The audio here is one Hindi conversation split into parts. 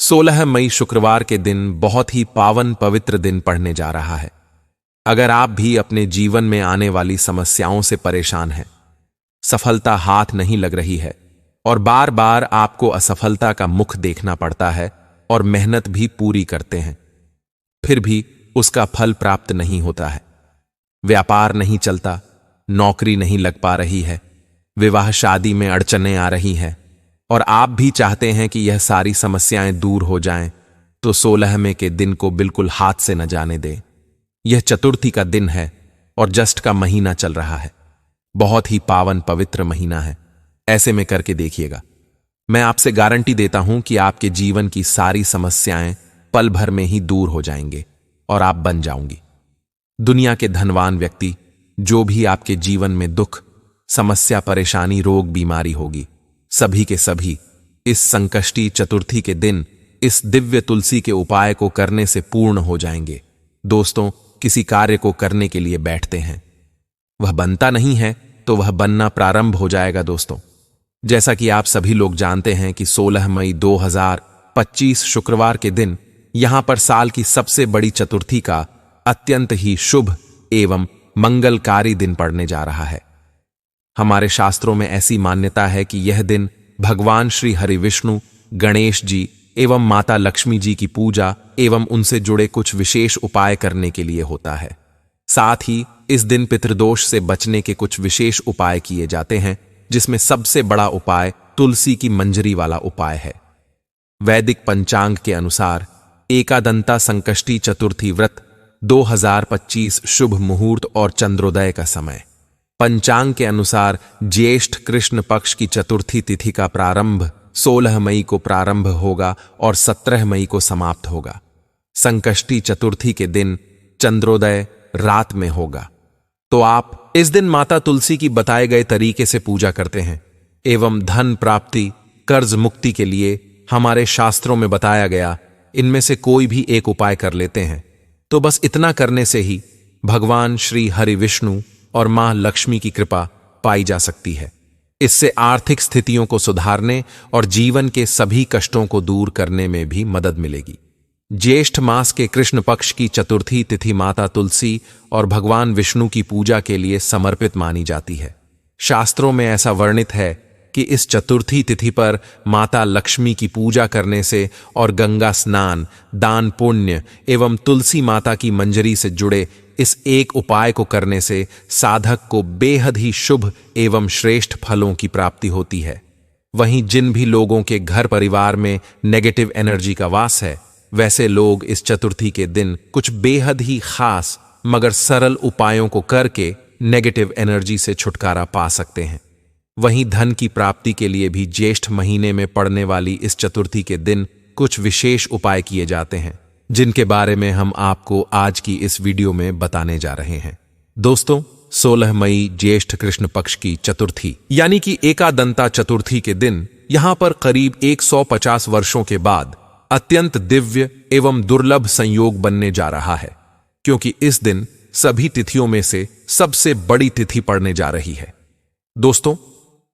16 मई शुक्रवार के दिन बहुत ही पावन पवित्र दिन पड़ने जा रहा है। अगर आप भी अपने जीवन में आने वाली समस्याओं से परेशान हैं, सफलता हाथ नहीं लग रही है और बार बार आपको असफलता का मुख देखना पड़ता है और मेहनत भी पूरी करते हैं, फिर भी उसका फल प्राप्त नहीं होता है, व्यापार नहीं चलता, नौकरी नहीं लग पा रही है, विवाह शादी में अड़चनें आ रही हैं और आप भी चाहते हैं कि यह सारी समस्याएं दूर हो जाएं, तो 16वें के दिन को बिल्कुल हाथ से न जाने दें। यह चतुर्थी का दिन है और जस्ट का महीना चल रहा है। बहुत ही पावन पवित्र महीना है। ऐसे में करके देखिएगा। मैं आपसे गारंटी देता हूं कि आपके जीवन की सारी समस्याएं पल भर में ही दूर हो जाएंगे और आप बन जाओगे दुनिया के धनवान व्यक्ति। जो भी आपके जीवन में दुख, समस्या, परेशानी, रोग, बीमारी होगी, सभी के सभी इस संकष्टी चतुर्थी के दिन इस दिव्य तुलसी के उपाय को करने से पूर्ण हो जाएंगे। दोस्तों, किसी कार्य को करने के लिए बैठते हैं, वह बनता नहीं है तो वह बनना प्रारंभ हो जाएगा। दोस्तों, जैसा कि आप सभी लोग जानते हैं कि 16 मई 2025 शुक्रवार के दिन यहां पर साल की सबसे बड़ी चतुर्थी का अत्यंत ही शुभ एवं मंगलकारी दिन पड़ने जा रहा है। हमारे शास्त्रों में ऐसी मान्यता है कि यह दिन भगवान श्री हरि विष्णु, गणेश जी एवं माता लक्ष्मी जी की पूजा एवं उनसे जुड़े कुछ विशेष उपाय करने के लिए होता है। साथ ही इस दिन पितृदोष से बचने के कुछ विशेष उपाय किए जाते हैं, जिसमें सबसे बड़ा उपाय तुलसी की मंजरी वाला उपाय है। वैदिक पंचांग के अनुसार एकादंता संकष्टी चतुर्थी व्रत 2025 शुभ मुहूर्त और चंद्रोदय का समय। पंचांग के अनुसार ज्येष्ठ कृष्ण पक्ष की चतुर्थी तिथि का प्रारंभ 16 मई को प्रारंभ होगा और 17 मई को समाप्त होगा। संकष्टी चतुर्थी के दिन चंद्रोदय रात में होगा, तो आप इस दिन माता तुलसी की बताए गए तरीके से पूजा करते हैं एवं धन प्राप्ति, कर्ज मुक्ति के लिए हमारे शास्त्रों में बताया गया इनमें से कोई भी एक उपाय कर लेते हैं, तो बस इतना करने से ही भगवान श्री हरि विष्णु और मां लक्ष्मी की कृपा पाई जा सकती है। इससे आर्थिक स्थितियों को सुधारने और जीवन के सभी कष्टों को दूर करने में भी मदद मिलेगी। ज्येष्ठ मास के कृष्ण पक्ष की चतुर्थी तिथि माता तुलसी और भगवान विष्णु की पूजा के लिए समर्पित मानी जाती है। शास्त्रों में ऐसा वर्णित है कि इस चतुर्थी तिथि पर माता लक्ष्मी की पूजा करने से और गंगा स्नान, दान पुण्य एवं तुलसी माता की मंजरी से जुड़े इस एक उपाय को करने से साधक को बेहद ही शुभ एवं श्रेष्ठ फलों की प्राप्ति होती है। वहीं जिन भी लोगों के घर परिवार में नेगेटिव एनर्जी का वास है, वैसे लोग इस चतुर्थी के दिन कुछ बेहद ही खास मगर सरल उपायों को करके नेगेटिव एनर्जी से छुटकारा पा सकते हैं। वहीं धन की प्राप्ति के लिए भी ज्येष्ठ महीने में पड़ने वाली इस चतुर्थी के दिन कुछ विशेष उपाय किए जाते हैं, जिनके बारे में हम आपको आज की इस वीडियो में बताने जा रहे हैं। दोस्तों, 16 मई ज्येष्ठ कृष्ण पक्ष की चतुर्थी यानी कि एकादंता चतुर्थी के दिन यहां पर करीब 150 वर्षों के बाद अत्यंत दिव्य एवं दुर्लभ संयोग बनने जा रहा है, क्योंकि इस दिन सभी तिथियों में से सबसे बड़ी तिथि पड़ने जा रही है। दोस्तों,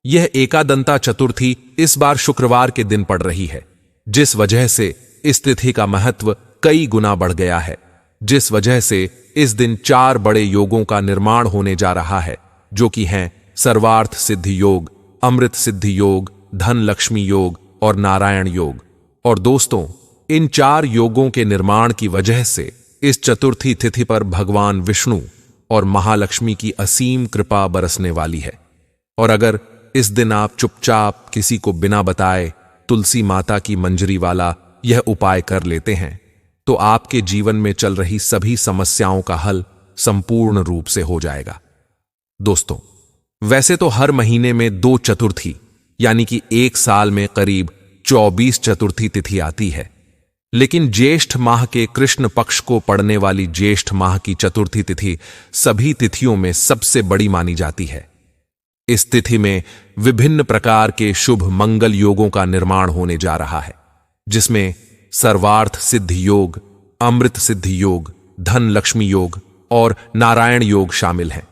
यह एकादंता चतुर्थी इस बार शुक्रवार के दिन पड़ रही है, जिस वजह से इस तिथि का महत्व कई गुना बढ़ गया है, जिस वजह से इस दिन 4 बड़े योगों का निर्माण होने जा रहा है, जो कि हैं सर्वार्थ सिद्धि योग, अमृत सिद्धि योग, धन लक्ष्मी योग और नारायण योग। और दोस्तों, इन 4 योगों के निर्माण की वजह से इस चतुर्थी तिथि पर भगवान विष्णु और महालक्ष्मी की असीम कृपा बरसने वाली है। और अगर इस दिन आप चुपचाप किसी को बिना बताए तुलसी माता की मंजरी वाला यह उपाय कर लेते हैं, तो आपके जीवन में चल रही सभी समस्याओं का हल संपूर्ण रूप से हो जाएगा। दोस्तों, वैसे तो हर महीने में 2 चतुर्थी यानी कि एक साल में करीब 24 चतुर्थी तिथि आती है, लेकिन ज्येष्ठ माह के कृष्ण पक्ष को पड़ने वाली ज्येष्ठ माह की चतुर्थी तिथि सभी तिथियों में सबसे बड़ी मानी जाती है। इस तिथि में विभिन्न प्रकार के शुभ मंगल योगों का निर्माण होने जा रहा है, जिसमें सर्वार्थ सिद्धि योग, अमृत सिद्धि योग, धन लक्ष्मी योग और नारायण योग शामिल हैं।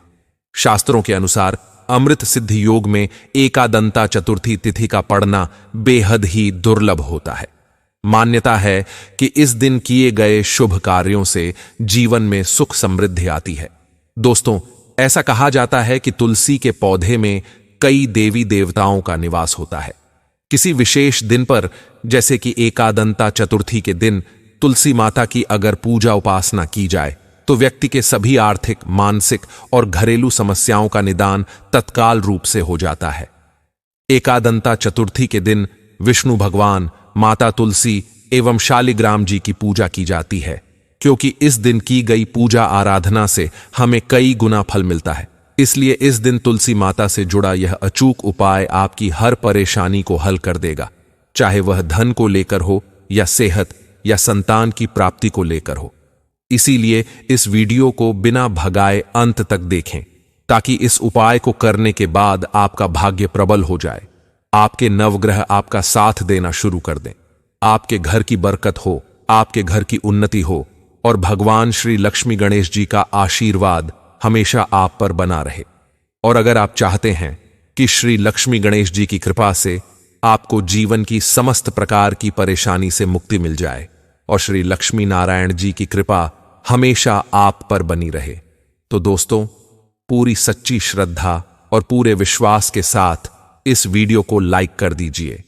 शास्त्रों के अनुसार अमृत सिद्धि योग में एकादंता चतुर्थी तिथि का पड़ना बेहद ही दुर्लभ होता है। मान्यता है कि इस दिन किए गए शुभ कार्यों से जीवन में सुख समृद्धि आती है। दोस्तों, ऐसा कहा जाता है कि तुलसी के पौधे में कई देवी देवताओं का निवास होता है। किसी विशेष दिन पर, जैसे कि एकादंता चतुर्थी के दिन, तुलसी माता की अगर पूजा उपासना की जाए तो व्यक्ति के सभी आर्थिक, मानसिक और घरेलू समस्याओं का निदान तत्काल रूप से हो जाता है। एकादंता चतुर्थी के दिन विष्णु भगवान, माता तुलसी एवं शालिग्राम जी की पूजा की जाती है, क्योंकि इस दिन की गई पूजा आराधना से हमें कई गुना फल मिलता है। इसलिए इस दिन तुलसी माता से जुड़ा यह अचूक उपाय आपकी हर परेशानी को हल कर देगा, चाहे वह धन को लेकर हो या सेहत या संतान की प्राप्ति को लेकर हो। इसीलिए इस वीडियो को बिना भगाए अंत तक देखें, ताकि इस उपाय को करने के बाद आपका भाग्य प्रबल हो जाए, आपके नवग्रह आपका साथ देना शुरू कर दें, आपके घर की बरकत हो, आपके घर की उन्नति हो और भगवान श्री लक्ष्मी गणेश जी का आशीर्वाद हमेशा आप पर बना रहे। और अगर आप चाहते हैं कि श्री लक्ष्मी गणेश जी की कृपा से आपको जीवन की समस्त प्रकार की परेशानी से मुक्ति मिल जाए और श्री लक्ष्मी नारायण जी की कृपा हमेशा आप पर बनी रहे, तो दोस्तों, पूरी सच्ची श्रद्धा और पूरे विश्वास के साथ इस वीडियो को लाइक कर दीजिए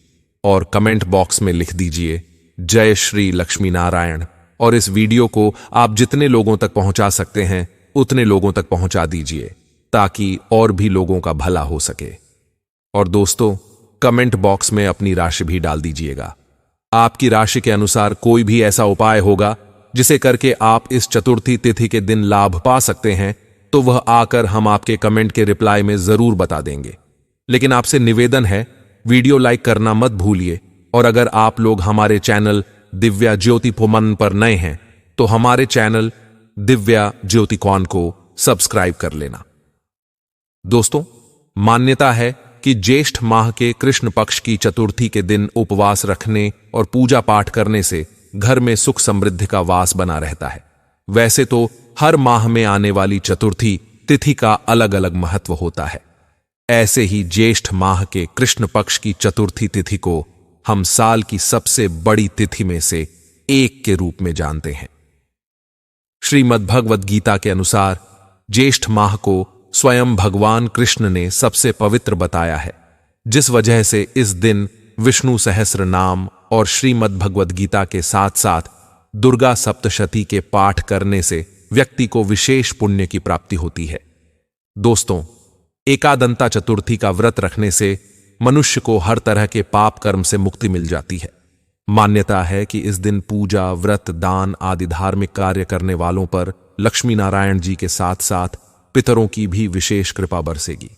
और कमेंट बॉक्स में लिख दीजिए जय श्री लक्ष्मी नारायण। और इस वीडियो को आप जितने लोगों तक पहुंचा सकते हैं उतने लोगों तक पहुंचा दीजिए, ताकि और भी लोगों का भला हो सके। और दोस्तों, कमेंट बॉक्स में अपनी राशि भी डाल दीजिएगा। आपकी राशि के अनुसार कोई भी ऐसा उपाय होगा जिसे करके आप इस चतुर्थी तिथि के दिन लाभ पा सकते हैं, तो वह आकर हम आपके कमेंट के रिप्लाई में जरूर बता देंगे। लेकिन आपसे निवेदन है, वीडियो लाइक करना मत भूलिए। और अगर आप लोग हमारे चैनल दिव्या ज्योतिपुमन पर नए हैं तो हमारे चैनल दिव्या ज्योतिकॉन को सब्सक्राइब कर लेना। दोस्तों, मान्यता है कि ज्येष्ठ माह के कृष्ण पक्ष की चतुर्थी के दिन उपवास रखने और पूजा पाठ करने से घर में सुख समृद्धि का वास बना रहता है। वैसे तो हर माह में आने वाली चतुर्थी तिथि का अलग अलग महत्व होता है। ऐसे ही ज्येष्ठ माह के कृष्ण पक्ष की चतुर्थी तिथि को हम साल की सबसे बड़ी तिथि में से एक के रूप में जानते हैं। श्रीमद् भगवद गीता के अनुसार ज्येष्ठ माह को स्वयं भगवान कृष्ण ने सबसे पवित्र बताया है, जिस वजह से इस दिन विष्णु सहस्र नाम और श्रीमद् भगवद गीता के साथ साथ दुर्गा सप्तशती के पाठ करने से व्यक्ति को विशेष पुण्य की प्राप्ति होती है। दोस्तों, एकादंता चतुर्थी का व्रत रखने से मनुष्य को हर तरह के पाप कर्म से मुक्ति मिल जाती है। मान्यता है कि इस दिन पूजा, व्रत, दान आदि धार्मिक कार्य करने वालों पर लक्ष्मी नारायण जी के साथ साथ पितरों की भी विशेष कृपा बरसेगी।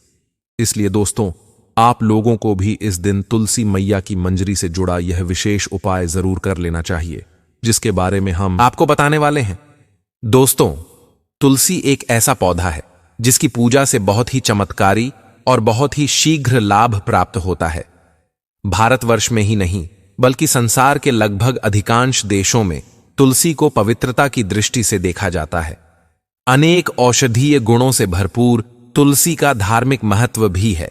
इसलिए दोस्तों, आप लोगों को भी इस दिन तुलसी मैया की मंजरी से जुड़ा यह विशेष उपाय जरूर कर लेना चाहिए, जिसके बारे में हम आपको बताने वाले हैं। दोस्तों, तुलसी एक ऐसा पौधा है जिसकी पूजा से बहुत ही चमत्कारी और बहुत ही शीघ्र लाभ प्राप्त होता है। भारतवर्ष में ही नहीं बल्कि संसार के लगभग अधिकांश देशों में तुलसी को पवित्रता की दृष्टि से देखा जाता है। अनेक औषधीय गुणों से भरपूर तुलसी का धार्मिक महत्व भी है।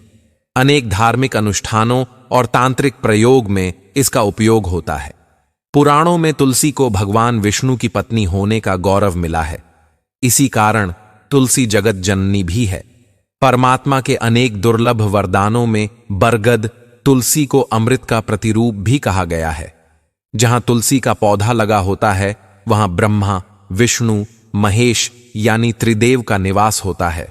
अनेक धार्मिक अनुष्ठानों और तांत्रिक प्रयोग में इसका उपयोग होता है। पुराणों में तुलसी को भगवान विष्णु की पत्नी होने का गौरव मिला है। इसी कारण तुलसी जगत जननी भी है। परमात्मा के अनेक दुर्लभ वरदानों में बरगद, तुलसी को अमृत का प्रतिरूप भी कहा गया है। जहां तुलसी का पौधा लगा होता है वहां ब्रह्मा, विष्णु, महेश यानी त्रिदेव का निवास होता है।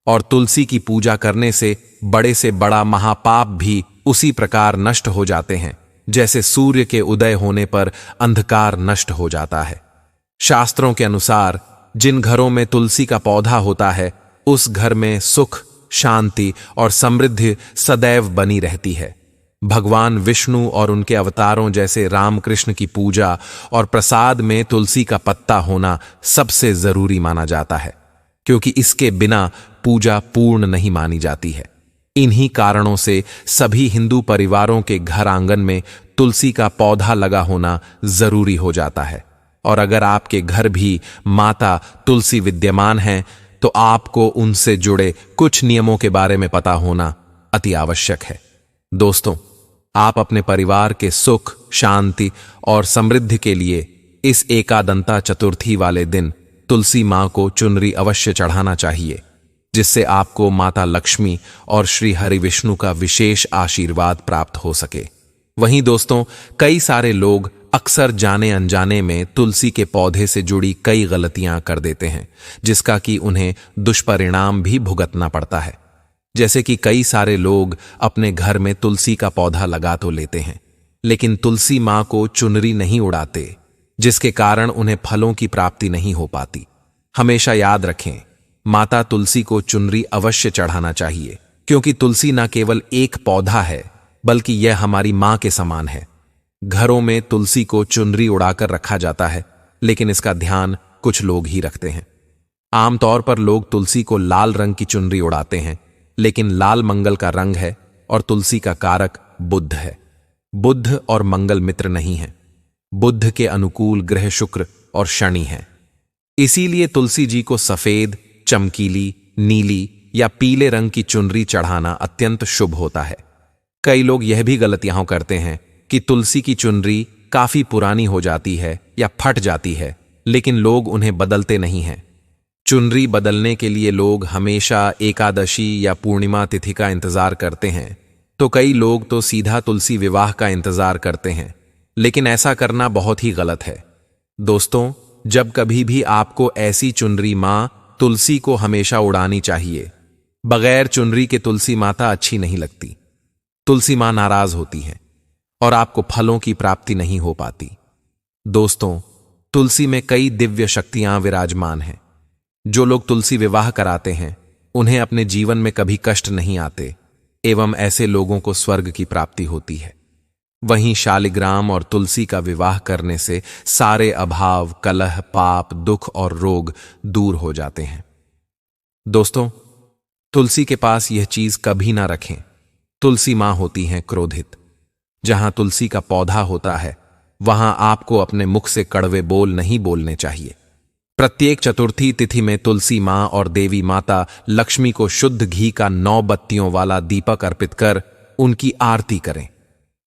और तुलसी की पूजा करने से बड़ा महापाप भी उसी प्रकार नष्ट हो जाते हैं, जैसे सूर्य के उदय होने पर अंधकार नष्ट हो जाता है। शास्त्रों के अनुसार जिन घरों में तुलसी का पौधा होता है उस घर में सुख, शांति और समृद्धि सदैव बनी रहती है। भगवान विष्णु और उनके अवतारों जैसे रामकृष्ण की पूजा और प्रसाद में तुलसी का पत्ता होना सबसे जरूरी माना जाता है, क्योंकि इसके बिना पूजा पूर्ण नहीं मानी जाती है। इन्हीं कारणों से सभी हिंदू परिवारों के घर आंगन में तुलसी का पौधा लगा होना जरूरी हो जाता है। और अगर आपके घर भी माता तुलसी विद्यमान है तो आपको उनसे जुड़े कुछ नियमों के बारे में पता होना अति आवश्यक है। दोस्तों, आप अपने परिवार के सुख, शांति और समृद्धि के लिए इस एकादंता चतुर्थी वाले दिन तुलसी मां को चुनरी अवश्य चढ़ाना चाहिए, जिससे आपको माता लक्ष्मी और श्री हरि विष्णु का विशेष आशीर्वाद प्राप्त हो सके। वहीं दोस्तों, कई सारे लोग अक्सर जाने अनजाने में तुलसी के पौधे से जुड़ी कई गलतियां कर देते हैं, जिसका कि उन्हें दुष्परिणाम भी भुगतना पड़ता है। जैसे कि कई सारे लोग अपने घर में तुलसी का पौधा लगा तो लेते हैं, लेकिन तुलसी मां को चुनरी नहीं उड़ाते, जिसके कारण उन्हें फलों की प्राप्ति नहीं हो पाती। हमेशा याद रखें, माता तुलसी को चुनरी अवश्य चढ़ाना चाहिए, क्योंकि तुलसी न केवल एक पौधा है, बल्कि यह हमारी मां के समान है। घरों में तुलसी को चुनरी उड़ाकर रखा जाता है, लेकिन इसका ध्यान कुछ लोग ही रखते हैं। आमतौर पर लोग तुलसी को लाल रंग की चुनरी उड़ाते हैं, लेकिन लाल मंगल का रंग है और तुलसी का कारक बुध है। बुध और मंगल मित्र नहीं है। बुध के अनुकूल ग्रह शुक्र और शनि हैं। इसीलिए तुलसी जी को सफेद, चमकीली, नीली या पीले रंग की चुनरी चढ़ाना अत्यंत शुभ होता है। कई लोग यह भी गलतियां करते हैं कि तुलसी की चुनरी काफी पुरानी हो जाती है या फट जाती है, लेकिन लोग उन्हें बदलते नहीं हैं। चुनरी बदलने के लिए लोग हमेशा एकादशी या पूर्णिमा तिथि का इंतजार करते हैं, तो कई लोग तो सीधा तुलसी विवाह का इंतजार करते हैं, लेकिन ऐसा करना बहुत ही गलत है। दोस्तों, जब कभी भी आपको ऐसी चुनरी मां तुलसी को हमेशा उड़ानी चाहिए। बगैर चुनरी के तुलसी माता अच्छी नहीं लगती। तुलसी मां नाराज होती है और आपको फलों की प्राप्ति नहीं हो पाती। दोस्तों, तुलसी में कई दिव्य शक्तियां विराजमान हैं। जो लोग तुलसी विवाह कराते हैं, उन्हें अपने जीवन में कभी कष्ट नहीं आते एवं ऐसे लोगों को स्वर्ग की प्राप्ति होती है। वहीं शालिग्राम और तुलसी का विवाह करने से सारे अभाव, कलह, पाप, दुख और रोग दूर हो जाते हैं। दोस्तों, तुलसी के पास यह चीज कभी ना रखें। तुलसी मां होती हैं क्रोधित। जहां तुलसी का पौधा होता है, वहां आपको अपने मुख से कड़वे बोल नहीं बोलने चाहिए। प्रत्येक चतुर्थी तिथि में तुलसी मां और देवी माता लक्ष्मी को शुद्ध घी का 9 बत्तियों वाला दीपक अर्पित कर उनकी आरती करें।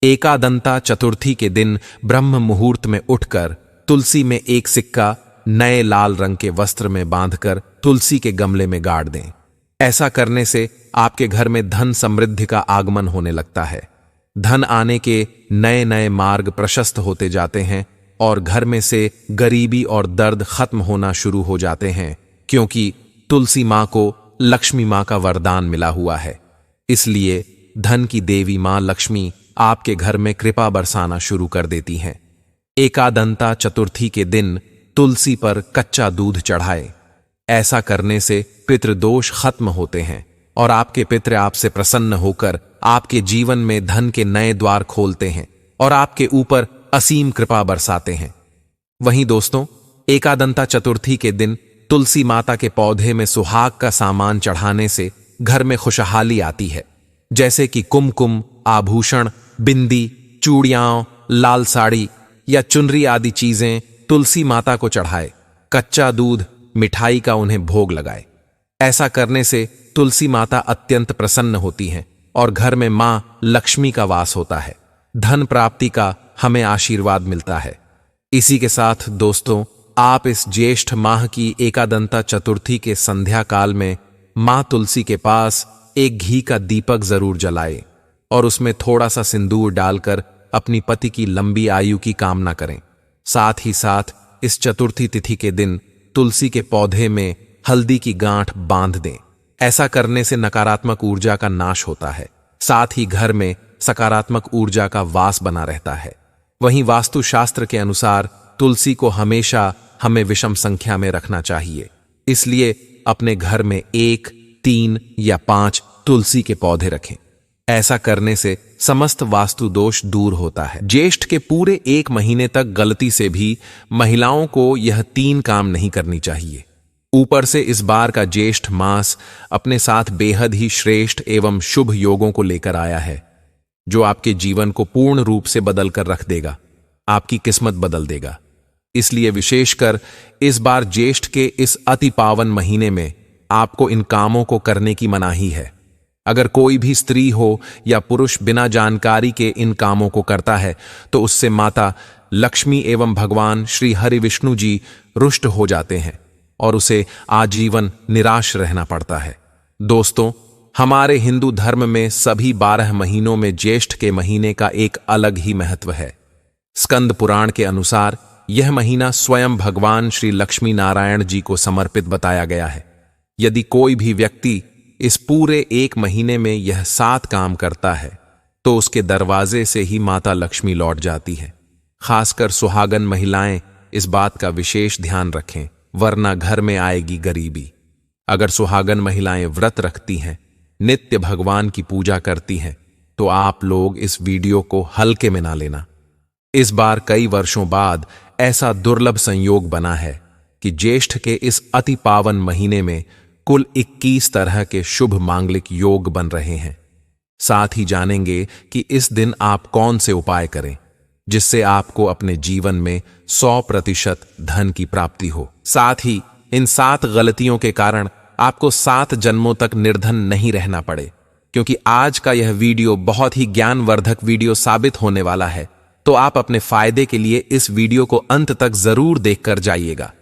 एकादंता चतुर्थी के दिन ब्रह्म मुहूर्त में उठकर तुलसी में एक सिक्का नए लाल रंग के वस्त्र में बांधकर तुलसी के गमले में गाड़ दें। ऐसा करने से आपके घर में धन समृद्धि का आगमन होने लगता है। धन आने के नए नए मार्ग प्रशस्त होते जाते हैं और घर में से गरीबी और दर्द खत्म होना शुरू हो जाते हैं, क्योंकि तुलसी मां को लक्ष्मी मां का वरदान मिला हुआ है। इसलिए धन की देवी मां लक्ष्मी आपके घर में कृपा बरसाना शुरू कर देती हैं। एकादंता चतुर्थी के दिन तुलसी पर कच्चा दूध चढ़ाए। ऐसा करने से पितृदोष खत्म होते हैं और आपके पितृ आपसे प्रसन्न होकर आपके जीवन में धन के नए द्वार खोलते हैं और आपके ऊपर असीम कृपा बरसाते हैं। वहीं दोस्तों, एकादंता चतुर्थी के दिन तुलसी माता के पौधे में सुहाग का सामान चढ़ाने से घर में खुशहाली आती है, जैसे कि कुमकुम, आभूषण, बिंदी, चूड़ियां, लाल साड़ी या चुनरी आदि चीजें तुलसी माता को चढ़ाए। कच्चा दूध, मिठाई का उन्हें भोग लगाए। ऐसा करने से तुलसी माता अत्यंत प्रसन्न होती हैं और घर में मां लक्ष्मी का वास होता है। धन प्राप्ति का हमें आशीर्वाद मिलता है। इसी के साथ दोस्तों, आप इस ज्येष्ठ माह की एकादंता चतुर्थी के संध्या काल में मां तुलसी के पास एक घी का दीपक जरूर जलाए और उसमें थोड़ा सा सिंदूर डालकर अपनी पति की लंबी आयु की कामना करें। साथ ही साथ इस चतुर्थी तिथि के दिन तुलसी के पौधे में हल्दी की गांठ बांध दें। ऐसा करने से नकारात्मक ऊर्जा का नाश होता है, साथ ही घर में सकारात्मक ऊर्जा का वास बना रहता है। वहीं वास्तुशास्त्र के अनुसार तुलसी को हमेशा हमें विषम संख्या में रखना चाहिए। इसलिए अपने घर में 1, 3 या 5 तुलसी के पौधे रखें। ऐसा करने से समस्त वास्तु दोष दूर होता है। ज्येष्ठ के पूरे 1 महीने तक गलती से भी महिलाओं को यह 3 काम नहीं करनी चाहिए। ऊपर से इस बार का ज्येष्ठ मास अपने साथ बेहद ही श्रेष्ठ एवं शुभ योगों को लेकर आया है, जो आपके जीवन को पूर्ण रूप से बदल कर रख देगा, आपकी किस्मत बदल देगा। इसलिए विशेषकर इस बार ज्येष्ठ के इस अति पावन महीने में आपको इन कामों को करने की मनाही है। अगर कोई भी स्त्री हो या पुरुष बिना जानकारी के इन कामों को करता है तो उससे माता लक्ष्मी एवं भगवान श्री हरि विष्णु जी रुष्ट हो जाते हैं और उसे आजीवन निराश रहना पड़ता है। दोस्तों, हमारे हिंदू धर्म में सभी 12 महीनों में ज्येष्ठ के महीने का एक अलग ही महत्व है। स्कंद पुराण के अनुसार यह महीना स्वयं भगवान श्री लक्ष्मी नारायण जी को समर्पित बताया गया है। यदि कोई भी व्यक्ति इस पूरे एक महीने में यह 7 काम करता है तो उसके दरवाजे से ही माता लक्ष्मी लौट जाती है। खासकर सुहागन महिलाएं इस बात का विशेष ध्यान रखें, वरना घर में आएगी गरीबी। अगर सुहागन महिलाएं व्रत रखती हैं, नित्य भगवान की पूजा करती हैं, तो आप लोग इस वीडियो को हल्के में ना लेना। इस बार कई वर्षों बाद ऐसा दुर्लभ संयोग बना है कि ज्येष्ठ के इस अति पावन महीने में कुल 21 तरह के शुभ मांगलिक योग बन रहे हैं। साथ ही जानेंगे कि इस दिन आप कौन से उपाय करें जिससे आपको अपने जीवन में 100% धन की प्राप्ति हो। साथ ही इन 7 गलतियों के कारण आपको 7 जन्मों तक निर्धन नहीं रहना पड़े। क्योंकि आज का यह वीडियो बहुत ही ज्ञानवर्धक वीडियो साबित होने वाला है, तो आप अपने फायदे के लिए इस वीडियो को अंत तक जरूर देखकर जाइएगा।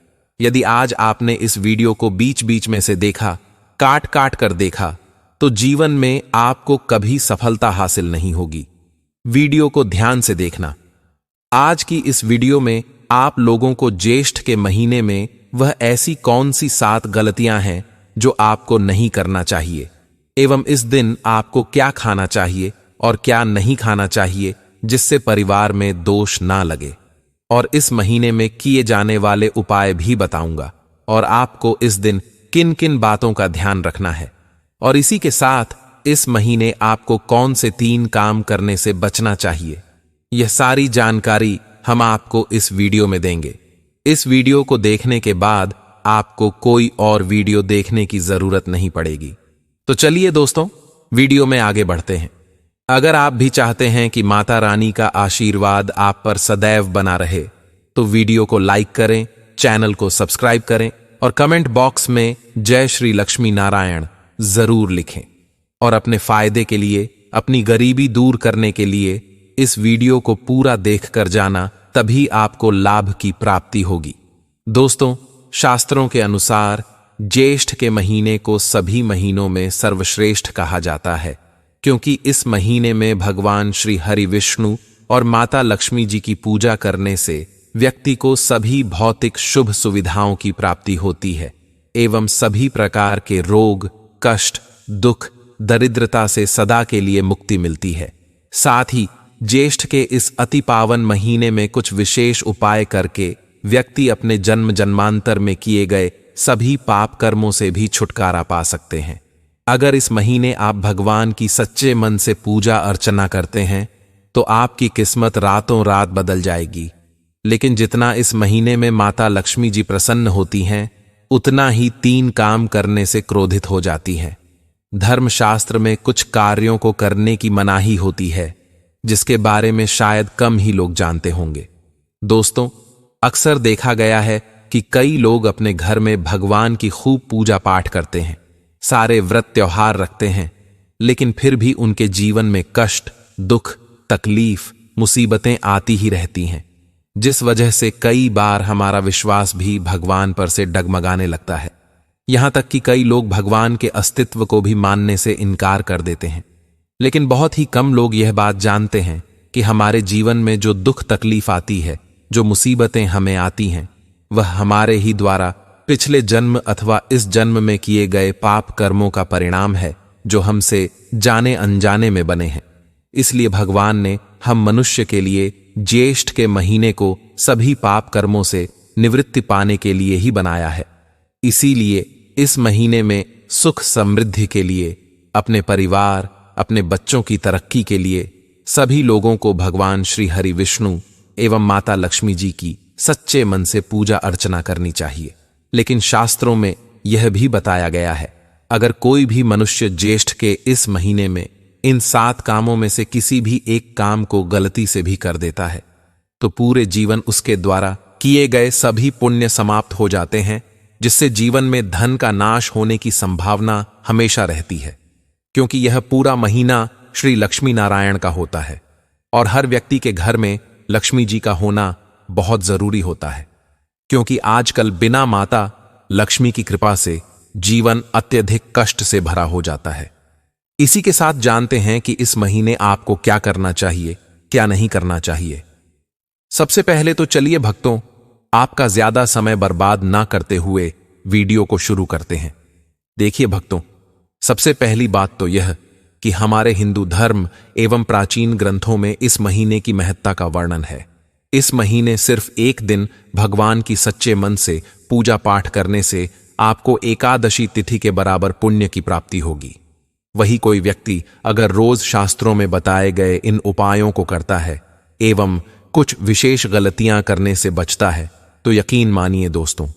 यदि आज आपने इस वीडियो को बीच बीच में से देखा, काट काट कर देखा, तो जीवन में आपको कभी सफलता हासिल नहीं होगी। वीडियो को ध्यान से देखना। आज की इस वीडियो में आप लोगों को ज्येष्ठ के महीने में वह ऐसी कौन सी 7 गलतियां हैं जो आपको नहीं करना चाहिए, एवं इस दिन आपको क्या खाना चाहिए और क्या नहीं खाना चाहिए जिससे परिवार में दोष ना लगे। और इस महीने में किए जाने वाले उपाय भी बताऊंगा और आपको इस दिन किन किन बातों का ध्यान रखना है। और इसी के साथ इस महीने आपको कौन से 3 काम करने से बचना चाहिए, यह सारी जानकारी हम आपको इस वीडियो में देंगे। इस वीडियो को देखने के बाद आपको कोई और वीडियो देखने की जरूरत नहीं पड़ेगी। तो चलिए दोस्तों, वीडियो में आगे बढ़ते हैं। अगर आप भी चाहते हैं कि माता रानी का आशीर्वाद आप पर सदैव बना रहे, तो वीडियो को लाइक करें, चैनल को सब्सक्राइब करें और कमेंट बॉक्स में जय श्री लक्ष्मी नारायण जरूर लिखें। और अपने फायदे के लिए, अपनी गरीबी दूर करने के लिए इस वीडियो को पूरा देखकर जाना, तभी आपको लाभ की प्राप्ति होगी। दोस्तों, शास्त्रों के अनुसार ज्येष्ठ के महीने को सभी महीनों में सर्वश्रेष्ठ कहा जाता है, क्योंकि इस महीने में भगवान श्री हरि विष्णु और माता लक्ष्मी जी की पूजा करने से व्यक्ति को सभी भौतिक शुभ सुविधाओं की प्राप्ति होती है एवं सभी प्रकार के रोग, कष्ट, दुख, दरिद्रता से सदा के लिए मुक्ति मिलती है। साथ ही ज्येष्ठ के इस अति पावन महीने में कुछ विशेष उपाय करके व्यक्ति अपने जन्म जन्मांतर में किए गए सभी पाप कर्मों से भी छुटकारा पा सकते हैं। अगर इस महीने आप भगवान की सच्चे मन से पूजा अर्चना करते हैं तो आपकी किस्मत रातों रात बदल जाएगी। लेकिन जितना इस महीने में माता लक्ष्मी जी प्रसन्न होती हैं, उतना ही 3 काम करने से क्रोधित हो जाती हैं। धर्मशास्त्र में कुछ कार्यों को करने की मनाही होती है, जिसके बारे में शायद कम ही लोग जानते होंगे। दोस्तों, अक्सर देखा गया है कि कई लोग अपने घर में भगवान की खूब पूजा पाठ करते हैं, सारे व्रत त्योहार रखते हैं, लेकिन फिर भी उनके जीवन में कष्ट, दुख, तकलीफ, मुसीबतें आती ही रहती हैं, जिस वजह से कई बार हमारा विश्वास भी भगवान पर से डगमगाने लगता है। यहां तक कि कई लोग भगवान के अस्तित्व को भी मानने से इनकार कर देते हैं। लेकिन बहुत ही कम लोग यह बात जानते हैं कि हमारे जीवन में जो दुख तकलीफ आती है, जो मुसीबतें हमें आती हैं, वह हमारे ही द्वारा पिछले जन्म अथवा इस जन्म में किए गए पाप कर्मों का परिणाम है, जो हमसे जाने अनजाने में बने हैं। इसलिए भगवान ने हम मनुष्य के लिए ज्येष्ठ के महीने को सभी पाप कर्मों से निवृत्ति पाने के लिए ही बनाया है। इसीलिए इस महीने में सुख समृद्धि के लिए, अपने परिवार, अपने बच्चों की तरक्की के लिए सभी लोगों को भगवान श्री हरि विष्णु एवं माता लक्ष्मी जी की सच्चे मन से पूजा अर्चना करनी चाहिए। लेकिन शास्त्रों में यह भी बताया गया है, अगर कोई भी मनुष्य ज्येष्ठ के इस महीने में इन 7 कामों में से किसी भी एक काम को गलती से भी कर देता है, तो पूरे जीवन उसके द्वारा किए गए सभी पुण्य समाप्त हो जाते हैं, जिससे जीवन में धन का नाश होने की संभावना हमेशा रहती है। क्योंकि यह पूरा महीना श्री लक्ष्मी नारायण का होता है और हर व्यक्ति के घर में लक्ष्मी जी का होना बहुत जरूरी होता है, क्योंकि आजकल बिना माता लक्ष्मी की कृपा से जीवन अत्यधिक कष्ट से भरा हो जाता है। इसी के साथ जानते हैं कि इस महीने आपको क्या करना चाहिए, क्या नहीं करना चाहिए। सबसे पहले तो चलिए भक्तों, आपका ज्यादा समय बर्बाद ना करते हुए वीडियो को शुरू करते हैं। देखिए भक्तों, सबसे पहली बात तो यह कि हमारे हिंदू धर्म एवं प्राचीन ग्रंथों में इस महीने की महत्ता का वर्णन है। इस महीने सिर्फ एक दिन भगवान की सच्चे मन से पूजा पाठ करने से आपको एकादशी तिथि के बराबर पुण्य की प्राप्ति होगी। वही कोई व्यक्ति अगर रोज शास्त्रों में बताए गए इन उपायों को करता है एवं कुछ विशेष गलतियां करने से बचता है, तो यकीन मानिए दोस्तों,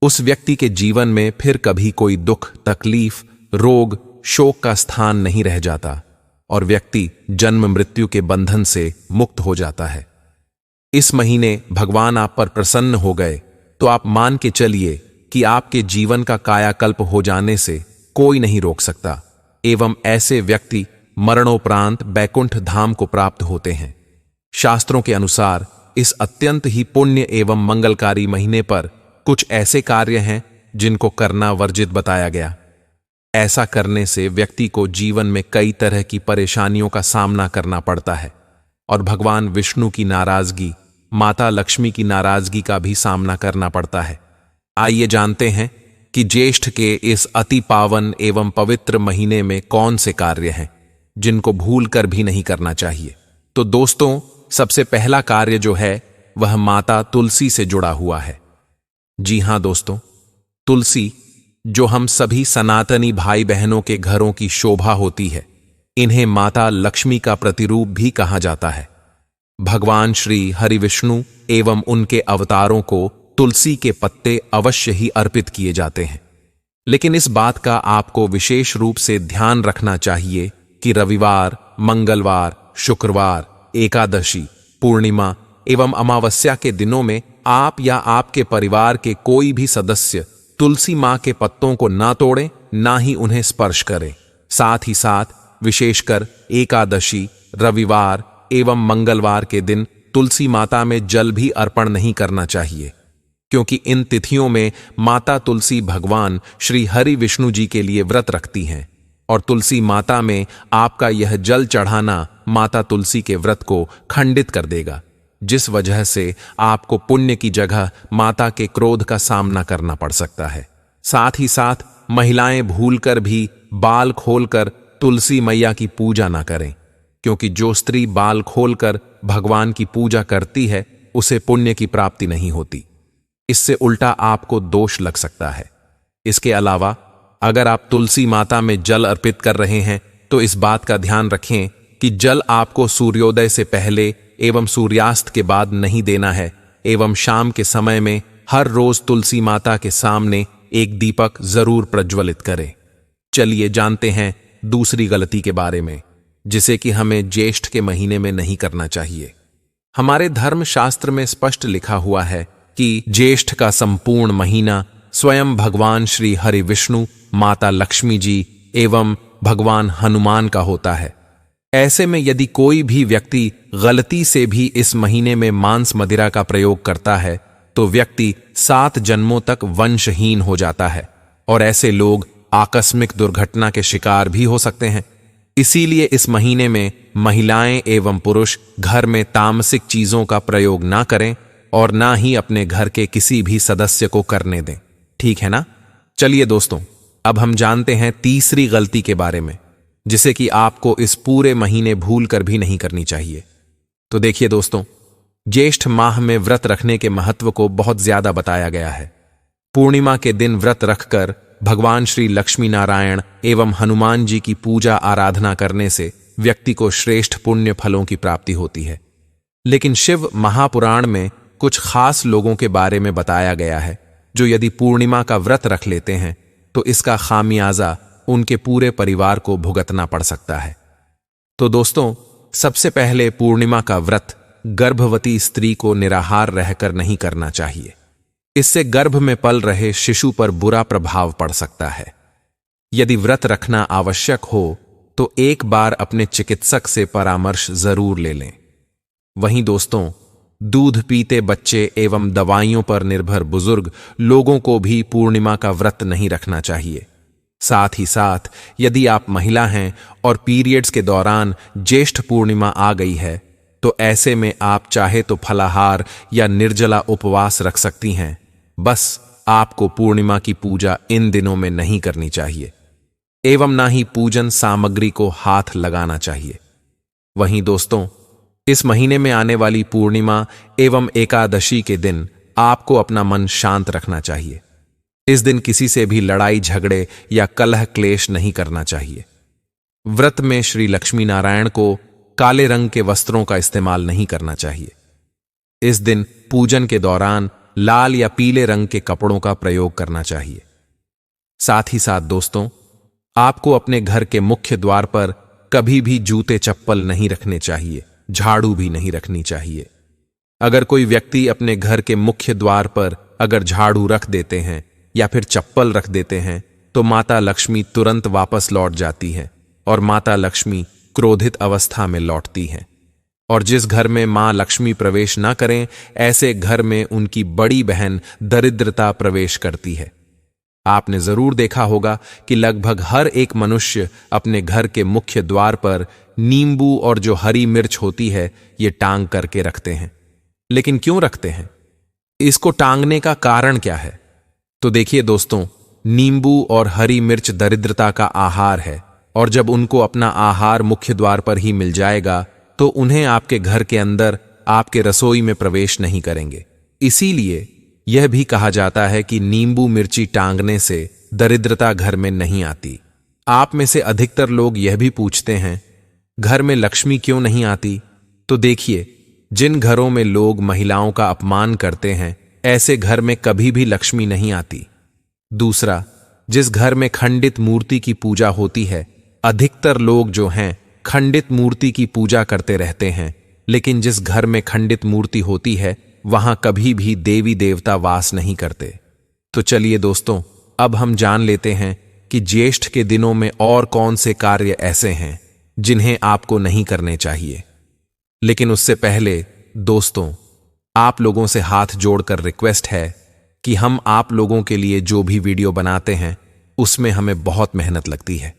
उस व्यक्ति के जीवन में फिर कभी कोई दुख, तकलीफ, रोग, शोक का स्थान नहीं रह जाता और व्यक्ति जन्म मृत्यु के बंधन से मुक्त हो जाता है। इस महीने भगवान आप पर प्रसन्न हो गए तो आप मान के चलिए कि आपके जीवन का कायाकल्प हो जाने से कोई नहीं रोक सकता एवं ऐसे व्यक्ति मरणोपरांत बैकुंठ धाम को प्राप्त होते हैं। शास्त्रों के अनुसार इस अत्यंत ही पुण्य एवं मंगलकारी महीने पर कुछ ऐसे कार्य हैं जिनको करना वर्जित बताया गया। ऐसा करने से व्यक्ति को जीवन में कई तरह की परेशानियों का सामना करना पड़ता है और भगवान विष्णु की नाराजगी, माता लक्ष्मी की नाराजगी का भी सामना करना पड़ता है। आइए जानते हैं कि ज्येष्ठ के इस अति पावन एवं पवित्र महीने में कौन से कार्य हैं जिनको भूल कर भी नहीं करना चाहिए। तो दोस्तों, सबसे पहला कार्य जो है वह माता तुलसी से जुड़ा हुआ है। जी हां दोस्तों, तुलसी जो हम सभी सनातनी भाई बहनों के घरों की शोभा होती है, इन्हें माता लक्ष्मी का प्रतिरूप भी कहा जाता है। भगवान श्री हरि विष्णु एवं उनके अवतारों को तुलसी के पत्ते अवश्य ही अर्पित किए जाते हैं, लेकिन इस बात का आपको विशेष रूप से ध्यान रखना चाहिए कि रविवार, मंगलवार, शुक्रवार, एकादशी, पूर्णिमा एवं अमावस्या के दिनों में आप या आपके परिवार के कोई भी सदस्य तुलसी मां के पत्तों को ना तोड़ें, ना ही उन्हें स्पर्श करें। साथ ही साथ विशेषकर एकादशी, रविवार एवं मंगलवार के दिन तुलसी माता में जल भी अर्पण नहीं करना चाहिए, क्योंकि इन तिथियों में माता तुलसी भगवान श्री हरि विष्णु जी के लिए व्रत रखती हैं और तुलसी माता में आपका यह जल चढ़ाना माता तुलसी के व्रत को खंडित कर देगा, जिस वजह से आपको पुण्य की जगह माता के क्रोध का सामना करना पड़ सकता है। साथ ही साथ महिलाएं भूलकर भी बाल खोलकर तुलसी मैया की पूजा ना करें, क्योंकि जो स्त्री बाल खोलकर भगवान की पूजा करती है उसे पुण्य की प्राप्ति नहीं होती। इससे उल्टा आपको दोष लग सकता है। इसके अलावा अगर आप तुलसी माता में जल अर्पित कर रहे हैं तो इस बात का ध्यान रखें कि जल आपको सूर्योदय से पहले एवं सूर्यास्त के बाद नहीं देना है एवं शाम के समय में हर रोज तुलसी माता के सामने एक दीपक जरूर प्रज्वलित करें। चलिए जानते हैं दूसरी गलती के बारे में, जिसे कि हमें ज्येष्ठ के महीने में नहीं करना चाहिए। हमारे धर्म शास्त्र में स्पष्ट लिखा हुआ है कि ज्येष्ठ का संपूर्ण महीना स्वयं भगवान श्री हरि विष्णु, माता लक्ष्मी जी एवं भगवान हनुमान का होता है। ऐसे में यदि कोई भी व्यक्ति गलती से भी इस महीने में मांस मदिरा का प्रयोग करता है तो व्यक्ति 7 जन्मों तक वंशहीन हो जाता है और ऐसे लोग आकस्मिक दुर्घटना के शिकार भी हो सकते हैं। इसीलिए इस महीने में महिलाएं एवं पुरुष घर में तामसिक चीजों का प्रयोग ना करें और ना ही अपने घर के किसी भी सदस्य को करने दें। ठीक है ना? चलिए दोस्तों, अब हम जानते हैं तीसरी गलती के बारे में, जिसे कि आपको इस पूरे महीने भूल कर भी नहीं करनी चाहिए। तो देखिए दोस्तों, ज्येष्ठ माह में व्रत रखने के महत्व को बहुत ज्यादा बताया गया है। पूर्णिमा के दिन व्रत रखकर भगवान श्री लक्ष्मी नारायण एवं हनुमान जी की पूजा आराधना करने से व्यक्ति को श्रेष्ठ पुण्य फलों की प्राप्ति होती है। लेकिन शिव महापुराण में कुछ खास लोगों के बारे में बताया गया है जो यदि पूर्णिमा का व्रत रख लेते हैं तो इसका खामियाजा उनके पूरे परिवार को भुगतना पड़ सकता है। तो दोस्तों, सबसे पहले पूर्णिमा का व्रत गर्भवती स्त्री को निराहार रहकर नहीं करना चाहिए। इससे गर्भ में पल रहे शिशु पर बुरा प्रभाव पड़ सकता है। यदि व्रत रखना आवश्यक हो तो एक बार अपने चिकित्सक से परामर्श जरूर ले लें। वहीं दोस्तों, दूध पीते बच्चे एवं दवाइयों पर निर्भर बुजुर्ग लोगों को भी पूर्णिमा का व्रत नहीं रखना चाहिए। साथ ही साथ यदि आप महिला हैं और पीरियड्स के दौरान ज्येष्ठ पूर्णिमा आ गई है, तो ऐसे में आप चाहे तो फलाहार या निर्जला उपवास रख सकती हैं। बस आपको पूर्णिमा की पूजा इन दिनों में नहीं करनी चाहिए एवं ना ही पूजन सामग्री को हाथ लगाना चाहिए। वहीं दोस्तों, इस महीने में आने वाली पूर्णिमा एवं एकादशी के दिन आपको अपना मन शांत रखना चाहिए। इस दिन किसी से भी लड़ाई झगड़े या कलह क्लेश नहीं करना चाहिए। व्रत में श्री लक्ष्मी नारायण को काले रंग के वस्त्रों का इस्तेमाल नहीं करना चाहिए। इस दिन पूजन के दौरान लाल या पीले रंग के कपड़ों का प्रयोग करना चाहिए। साथ ही साथ दोस्तों, आपको अपने घर के मुख्य द्वार पर कभी भी जूते चप्पल नहीं रखने चाहिए, झाड़ू भी नहीं रखनी चाहिए। अगर कोई व्यक्ति अपने घर के मुख्य द्वार पर अगर झाड़ू रख देते हैं या फिर चप्पल रख देते हैं, तो माता लक्ष्मी तुरंत वापस लौट जाती है और माता लक्ष्मी क्रोधित अवस्था में लौटती हैं। और जिस घर में मां लक्ष्मी प्रवेश ना करें, ऐसे घर में उनकी बड़ी बहन दरिद्रता प्रवेश करती है। आपने जरूर देखा होगा कि लगभग हर एक मनुष्य अपने घर के मुख्य द्वार पर नींबू और जो हरी मिर्च होती है, ये टांग करके रखते हैं। लेकिन क्यों रखते हैं? इसको टांगने का कारण क्या है? तो देखिए दोस्तों, नींबू और हरी मिर्च दरिद्रता का आहार है और जब उनको अपना आहार मुख्य द्वार पर ही मिल जाएगा, तो उन्हें आपके घर के अंदर आपके रसोई में प्रवेश नहीं करेंगे। इसीलिए यह भी कहा जाता है कि नींबू मिर्ची टांगने से दरिद्रता घर में नहीं आती। आप में से अधिकतर लोग यह भी पूछते हैं, घर में लक्ष्मी क्यों नहीं आती? तो देखिए, जिन घरों में लोग महिलाओं का अपमान करते हैं, ऐसे घर में कभी भी लक्ष्मी नहीं आती। दूसरा, जिस घर में खंडित मूर्ति की पूजा होती है, अधिकतर लोग जो हैं खंडित मूर्ति की पूजा करते रहते हैं, लेकिन जिस घर में खंडित मूर्ति होती है, वहां कभी भी देवी देवता वास नहीं करते। तो चलिए दोस्तों, अब हम जान लेते हैं कि ज्येष्ठ के दिनों में और कौन से कार्य ऐसे हैं जिन्हें आपको नहीं करने चाहिए। लेकिन उससे पहले दोस्तों, आप लोगों से हाथ जोड़कर रिक्वेस्ट है कि हम आप लोगों के लिए जो भी वीडियो बनाते हैं, उसमें हमें बहुत मेहनत लगती है।